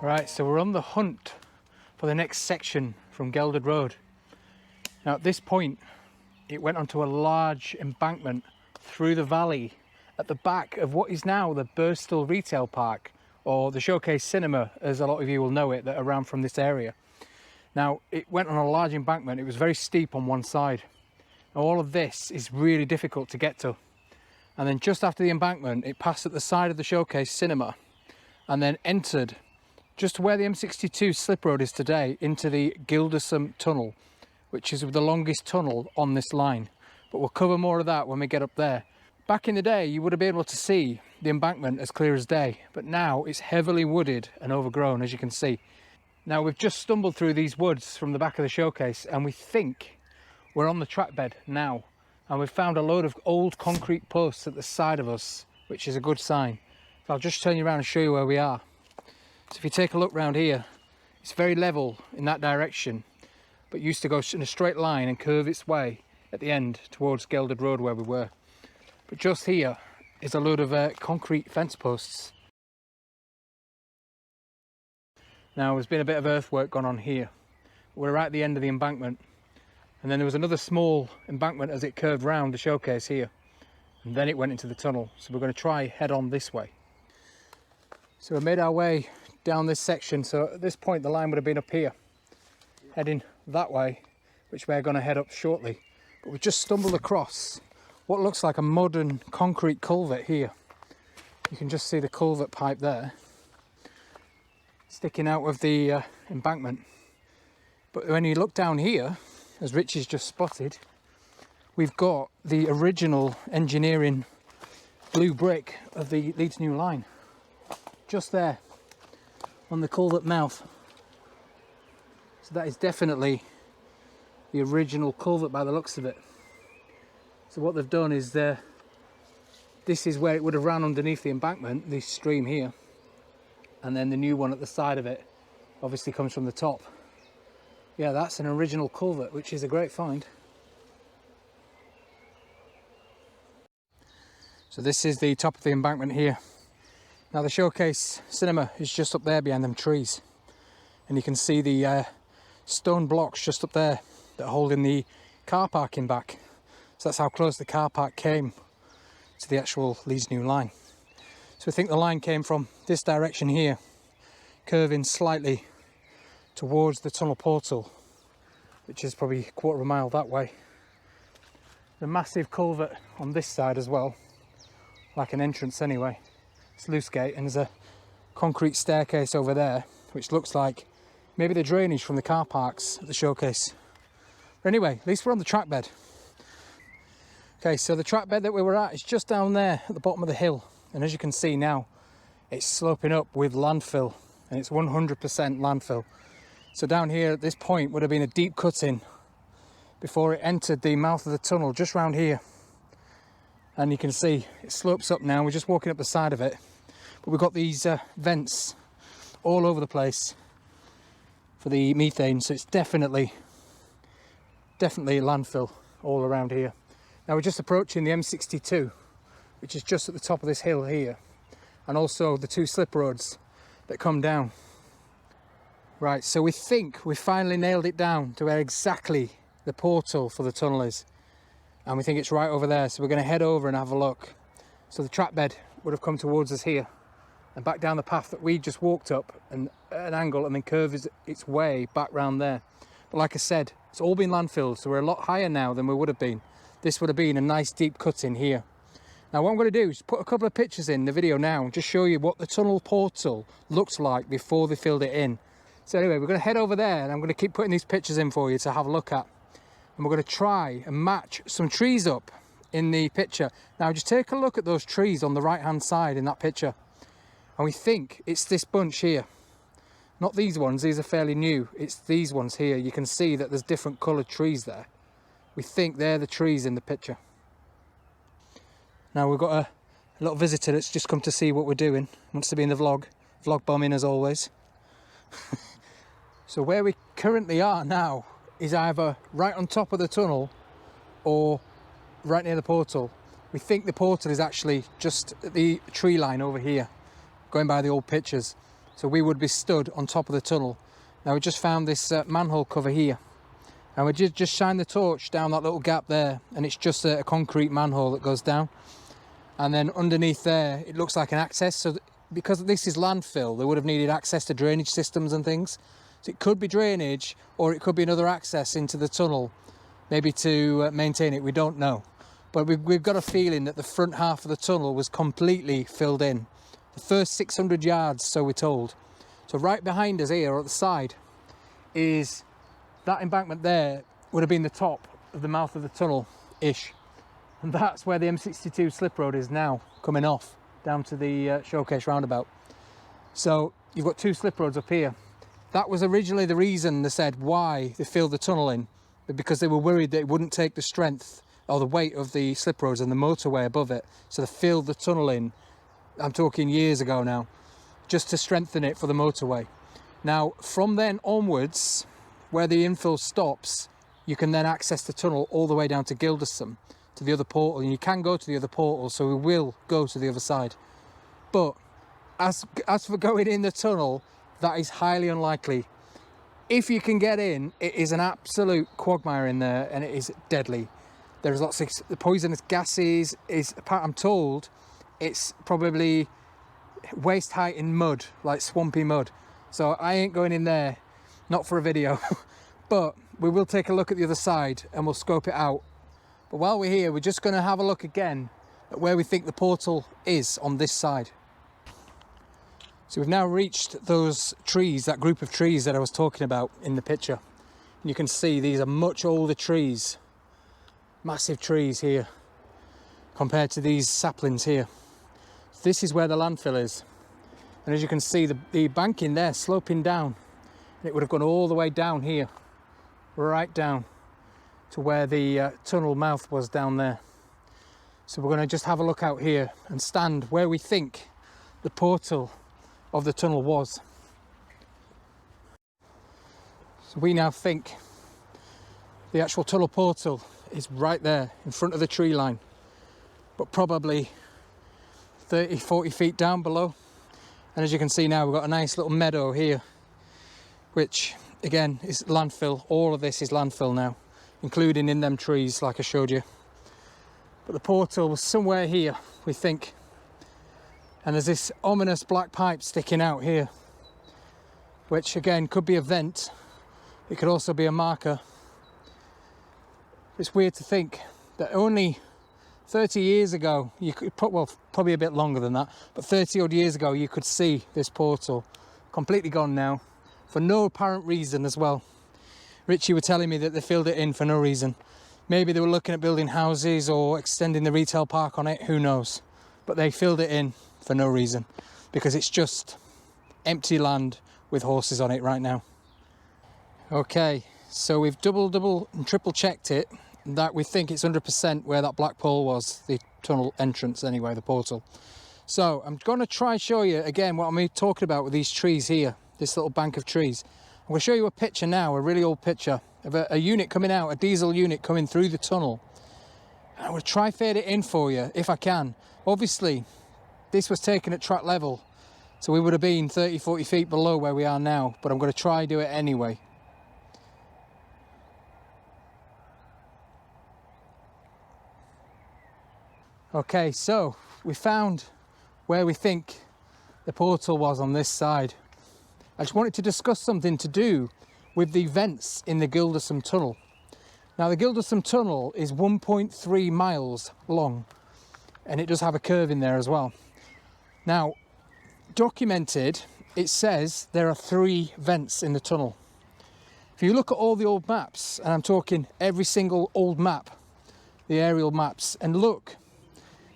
Right, so we're on the hunt for the next section from Gelderd Road. Now at this point it went onto a large embankment through the valley at the back of what is now the Birstall Retail Park, or the Showcase Cinema as a lot of you will know it that are around from this area. Now it went on a large embankment, it was very steep on one side. Now, all of this is really difficult to get to, and then just after the embankment it passed at the side of the Showcase Cinema and then entered just where the M62 slip road is today into the Gildersome Tunnel, which is the longest tunnel on this line, but we'll cover more of that when we get up there. Back in the day you would have been able to see the embankment as clear as day, but now it's heavily wooded and overgrown, as you can see. Now we've just stumbled through these woods from the back of the showcase and we think we're on the track bed now, and we've found a load of old concrete posts at the side of us, which is a good sign. So I'll just turn you around and show you where we are. So if you take a look round here, it's very level in that direction, but used to go in a straight line and curve its way at the end towards Gelderd Road where we were. But just here is a load of concrete fence posts. Now there's been a bit of earthwork gone on here. We're right at the end of the embankment, and then there was another small embankment as it curved round the showcase here, and then it went into the tunnel. So we're going to try head on this way. So we made our way down this section. So at this point the line would have been up here, heading that way, which we're going to head up shortly. But we've just stumbled across what looks like a modern concrete culvert here. You can just see the culvert pipe there sticking out of the embankment. But when you look down here, as Richie's just spotted, we've got the original engineering blue brick of the Leeds New Line just there on the culvert mouth. So that is definitely the original culvert by the looks of it. So what they've done is this is where it would have ran underneath the embankment, this stream here, and then the new one at the side of it obviously comes from the top. Yeah, that's an original culvert, which is a great find. So this is the top of the embankment here. Now the Showcase Cinema is just up there behind them trees, and you can see the stone blocks just up there that are holding the car parking back. So that's how close the car park came to the actual Leeds New Line. So I think the line came from this direction here, curving slightly towards the tunnel portal, which is probably a quarter of a mile that way. The massive culvert on this side as well, like an entrance anyway. Sluice gate, and there's a concrete staircase over there, which looks like maybe the drainage from the car parks at the showcase. But anyway, at least we're on the track bed. Okay, so the track bed that we were at is just down there at the bottom of the hill, and as you can see now, it's sloping up with landfill, and it's 100% landfill. So down here at this point would have been a deep cut-in before it entered the mouth of the tunnel, just round here. And you can see it slopes up now. We're just walking up the side of it, but we've got these vents all over the place for the methane, so it's definitely landfill all around here. Now we're just approaching the M62, which is just at the top of this hill here, and also the two slip roads that come down. Right, so we think we finally nailed it down to where exactly the portal for the tunnel is. And we think it's right over there, so we're going to head over and have a look. So the track bed would have come towards us here and back down the path that we just walked up, and at an angle, and then curves its way back round there. But like I said, it's all been landfilled, so we're a lot higher now than we would have been. This would have been a nice deep cut in here. Now what I'm going to do is put a couple of pictures in the video now and just show you what the tunnel portal looks like before they filled it in. So anyway, we're going to head over there, and I'm going to keep putting these pictures in for you to have a look at. And we're going to try and match some trees up in the picture. Now just take a look at those trees on the right hand side in that picture, and we think it's this bunch here. Not these ones, these are fairly new, it's these ones here. You can see that there's different coloured trees there. We think they're the trees in the picture. Now we've got a little visitor that's just come to see what we're doing, wants to be in the vlog bombing as always. So where we currently are now is either right on top of the tunnel or right near the portal. We think the portal is actually just the tree line over here, going by the old pictures. So we would be stood on top of the tunnel. Now we just found this manhole cover here, and we just shine the torch down that little gap there, and it's just a concrete manhole that goes down. And then underneath there, it looks like an access. So because this is landfill, they would have needed access to drainage systems and things. So it could be drainage, or it could be another access into the tunnel, maybe to maintain it. We don't know. But we've got a feeling that the front half of the tunnel was completely filled in. The first 600 yards, so we're told. So right behind us here, at the side, is that embankment there would have been the top of the mouth of the tunnel-ish. And that's where the M62 slip road is now, coming off down to the Showcase roundabout. So you've got two slip roads up here. That was originally the reason they said why they filled the tunnel in, because they were worried that it wouldn't take the strength or the weight of the slip roads and the motorway above it. So they filled the tunnel in, I'm talking years ago now, just to strengthen it for the motorway. Now, from then onwards, where the infill stops, you can then access the tunnel all the way down to Gilderson, to the other portal, and you can go to the other portal, so we will go to the other side. But as for going in the tunnel, that is highly unlikely. If you can get in, it is an absolute quagmire in there, and it is deadly. There's lots of poisonous gases. I'm told it's probably waist height in mud, like swampy mud. So I ain't going in there, not for a video. But we will take a look at the other side and we'll scope it out. But while we're here, we're just going to have a look again at where we think the portal is on this side. So we've now reached those trees, that group of trees that I was talking about in the picture. And you can see these are much older trees, massive trees here, compared to these saplings here. This is where the landfill is. And as you can see, the banking there sloping down, and it would have gone all the way down here, right down to where the tunnel mouth was down there. So we're going to just have a look out here and stand where we think the portal of the tunnel was. So we now think the actual tunnel portal is right there in front of the tree line, but probably 30-40 feet down below. And as you can see now, we've got a nice little meadow here, which again is landfill. All of this is landfill now, including in them trees like I showed you. But the portal was somewhere here, we think. And there's this ominous black pipe sticking out here, which again could be a vent. It could also be a marker. It's weird to think that only 30 years ago, you could, well, probably a bit longer than that, but 30 odd years ago, you could see this portal. Completely gone now, for no apparent reason as well. Richie were telling me that they filled it in for no reason. Maybe they were looking at building houses or extending the retail park on it, who knows. But they filled it in for no reason, because it's just empty land with horses on it right now. Okay, so we've double and triple checked it, that we think it's 100% where that black pole was, the tunnel entrance anyway, the portal. So I'm going to try and show you again what I'm talking about with these trees here, this little bank of trees. I'm going to show you a picture now, a really old picture of a unit coming out, a diesel unit coming through the tunnel. And I'm going to try fade it in for you if I can. Obviously, this was taken at track level, so we would have been 30-40 feet below where we are now, but I'm going to try do it anyway. Okay, so we found where we think the portal was on this side. I just wanted to discuss something to do with the vents in the Gildersome Tunnel. Now, the Gildersome Tunnel is 1.3 miles long, and it does have a curve in there as well. Now, documented, it says there are 3 vents in the tunnel. If you look at all the old maps, and I'm talking every single old map, the aerial maps, and look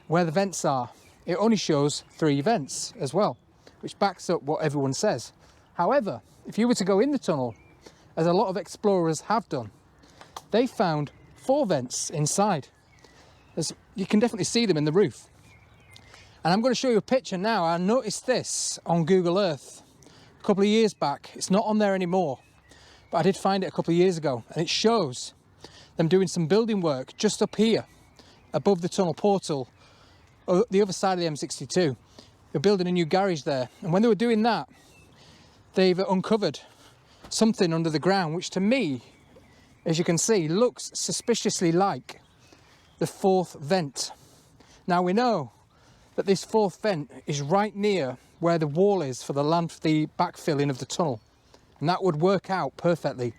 where the vents are, it only shows 3 vents as well, which backs up what everyone says. However, if you were to go in the tunnel, as a lot of explorers have done, they found 4 vents inside. You can definitely see them in the roof. And I'm going to show you a picture now. I noticed this on Google Earth a couple of years back. It's not on there anymore, but I did find it a couple of years ago, and it shows them doing some building work just up here above the tunnel portal, the other side of the M62. They're building a new garage there, and when they were doing that, they've uncovered something under the ground, which to me, as you can see, looks suspiciously like the fourth vent. Now we know that this fourth vent is right near where the wall is for the backfilling of the tunnel. And that would work out perfectly,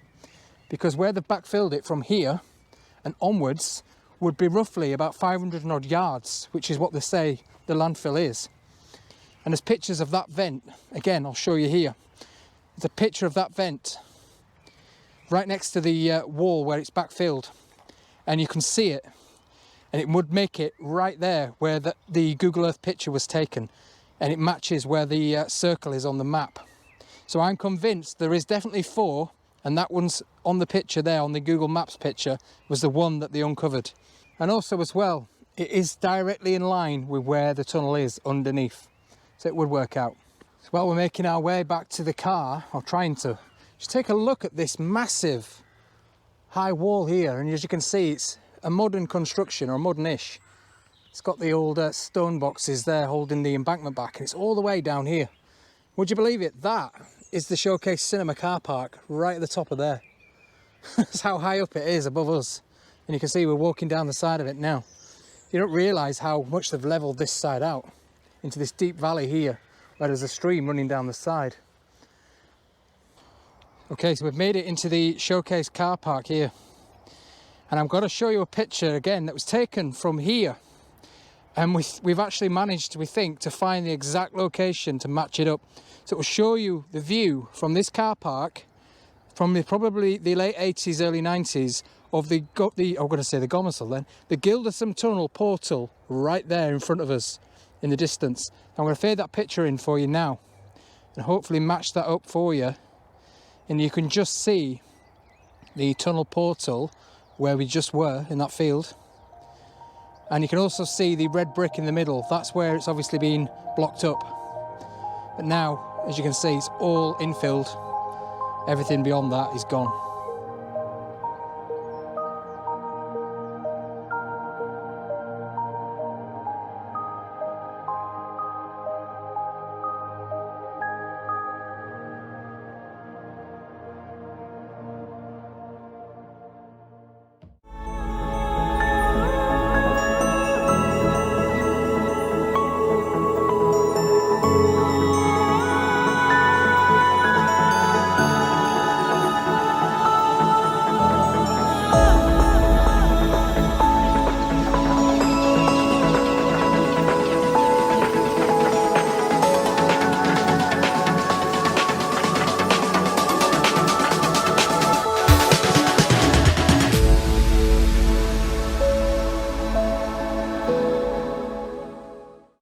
because where they've backfilled it from here and onwards would be roughly about 500 and odd yards, which is what they say the landfill is. And there's pictures of that vent. Again, I'll show you here. There's a picture of that vent right next to the wall where it's backfilled, and you can see it, and it would make it right there where the Google Earth picture was taken, and it matches where the circle is on the map. So I'm convinced there is definitely 4, and that one's on the picture there, on the Google Maps picture, was the one that they uncovered. And also as well, it is directly in line with where the tunnel is underneath, so it would work out. So while we're making our way back to the car, or trying to, just take a look at this massive high wall here, and as you can see, it's a modern construction, or modern-ish. It's got the old stone boxes there holding the embankment back, and it's all the way down here. Would you believe it? That is the Showcase Cinema car park right at the top of there. That's how high up it is above us. And you can see we're walking down the side of it now. You don't realise how much they've levelled this side out into this deep valley here, where there's a stream running down the side. Okay, so we've made it into the Showcase car park here. And I'm going to show you a picture again that was taken from here. And we've actually managed, we think, to find the exact location to match it up. So it will show you the view from this car park from probably the late 80s, early 90s of the Gildersome Tunnel portal right there in front of us in the distance. I'm going to fade that picture in for you now and hopefully match that up for you. And you can just see the tunnel portal where we just were in that field. And you can also see the red brick in the middle. That's where it's obviously been blocked up. But now, as you can see, it's all infilled. Everything beyond that is gone.